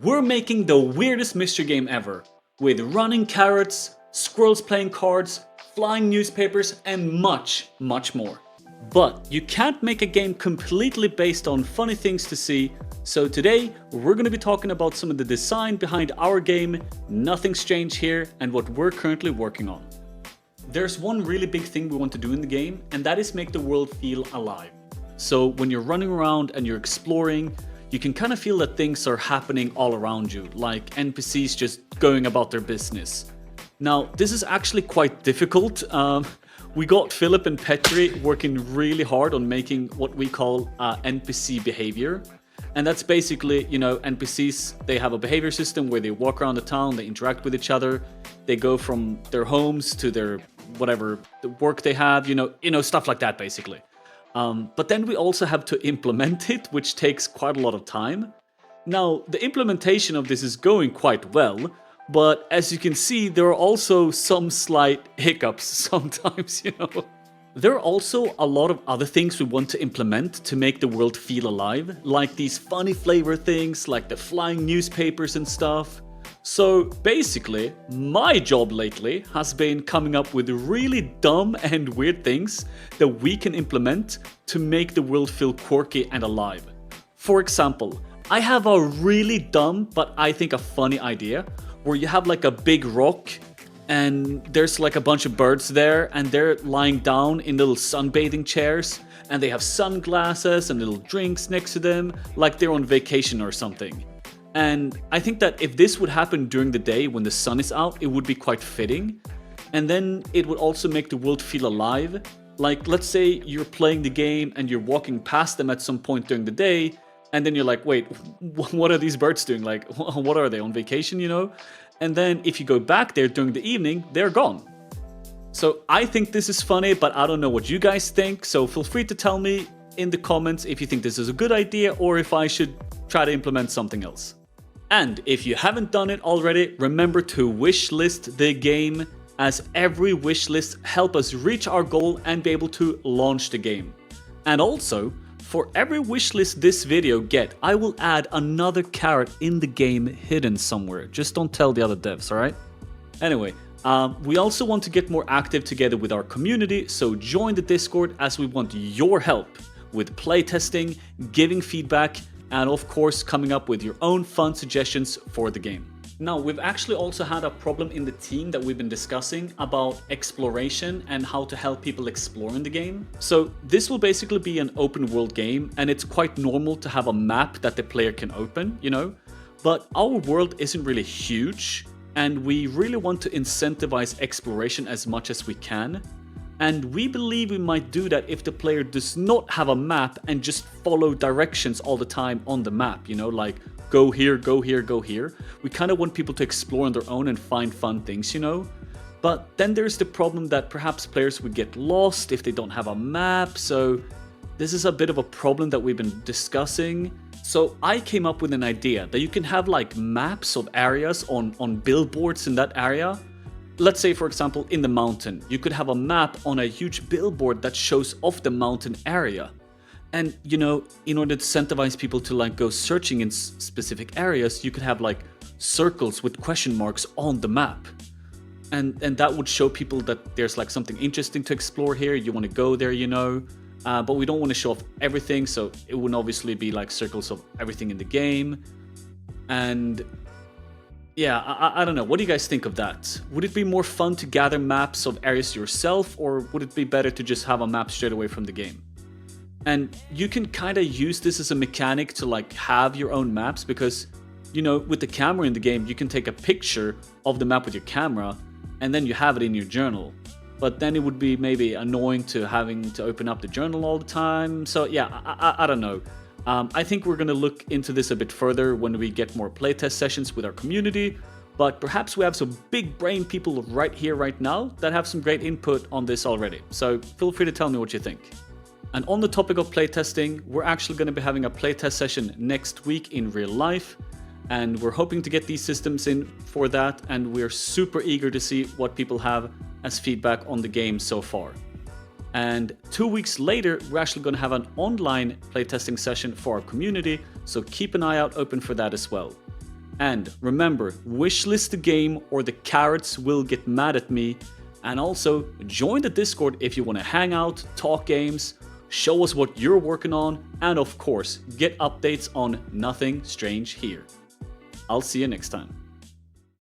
We're making the weirdest mystery game ever, with running carrots, squirrels playing cards, flying newspapers, and much, much more. But you can't make a game completely based on funny things to see, so today we're going to be talking about some of the design behind our game, Nothing's Changed here, and what we're currently working on. There's one really big thing we want to do in the game, and that is make the world feel alive. So when you're running around and you're exploring, you can kind of feel that things are happening all around you, like NPCs just going about their business. Now, this is actually quite difficult. We got Philip and Petri working really hard on making what we call NPC behavior. And that's basically, NPCs, they have a behavior system where they walk around the town, they interact with each other, they go from their homes to their whatever the work they have, stuff like that basically. But then we also have to implement it, which takes quite a lot of time. Now, the implementation of this is going quite well, but as you can see, there are also some slight hiccups sometimes, There are also a lot of other things we want to implement to make the world feel alive, like these funny flavor things, like the flying newspapers and stuff. So basically, my job lately has been coming up with really dumb and weird things that we can implement to make the world feel quirky and alive. For example, I have a really dumb but I think a funny idea where you have like a big rock and there's like a bunch of birds there and they're lying down in little sunbathing chairs and they have sunglasses and little drinks next to them like they're on vacation or something. And I think that if this would happen during the day when the sun is out, it would be quite fitting. And then it would also make the world feel alive. Like, let's say you're playing the game and you're walking past them at some point during the day, and then you're like, wait, what are these birds doing? Like, what are they, on vacation, And then if you go back there during the evening, they're gone. So I think this is funny, but I don't know what you guys think. So feel free to tell me in the comments if you think this is a good idea or if I should try to implement something else. And if you haven't done it already, remember to wishlist the game, as every wishlist helps us reach our goal and be able to launch the game. And also, for every wishlist this video get, I will add another carrot in the game hidden somewhere. Just don't tell the other devs, alright? Anyway, we also want to get more active together with our community, so join the Discord as we want your help with playtesting, giving feedback, and of course coming up with your own fun suggestions for the game. Now, we've actually also had a problem in the team that we've been discussing about exploration and how to help people explore in the game. So this will basically be an open world game, and it's quite normal to have a map that the player can open, But our world isn't really huge, and we really want to incentivize exploration as much as we can. And we believe we might do that if the player does not have a map and just follow directions all the time on the map, like go here, go here, go here. We kind of want people to explore on their own and find fun things, But then there's the problem that perhaps players would get lost if they don't have a map, so this is a bit of a problem that we've been discussing. So I came up with an idea that you can have like maps of areas on billboards in that area. Let's say, for example, in the mountain, you could have a map on a huge billboard that shows off the mountain area. And, in order to incentivize people to like go searching in specific areas, you could have like circles with question marks on the map. And that would show people that there's like something interesting to explore here. You want to go there, But we don't want to show off everything, so it wouldn't obviously be like circles of everything in the game. And yeah, I don't know. What do you guys think of that? Would it be more fun to gather maps of areas yourself, or would it be better to just have a map straight away from the game? And you can kind of use this as a mechanic to like have your own maps, because, with the camera in the game, you can take a picture of the map with your camera, and then you have it in your journal. But then it would be maybe annoying to having to open up the journal all the time. So yeah, I don't know. I think we're going to look into this a bit further when we get more playtest sessions with our community, but perhaps we have some big brain people right here, right now, that have some great input on this already. So feel free to tell me what you think. And on the topic of playtesting, we're actually going to be having a playtest session next week in real life, and we're hoping to get these systems in for that, and we're super eager to see what people have as feedback on the game so far. And 2 weeks later, we're actually going to have an online playtesting session for our community, so keep an eye out open for that as well. And remember, wishlist the game or the carrots will get mad at me. And also, join the Discord if you want to hang out, talk games, show us what you're working on, and of course, get updates on Nothing Strange here. I'll see you next time.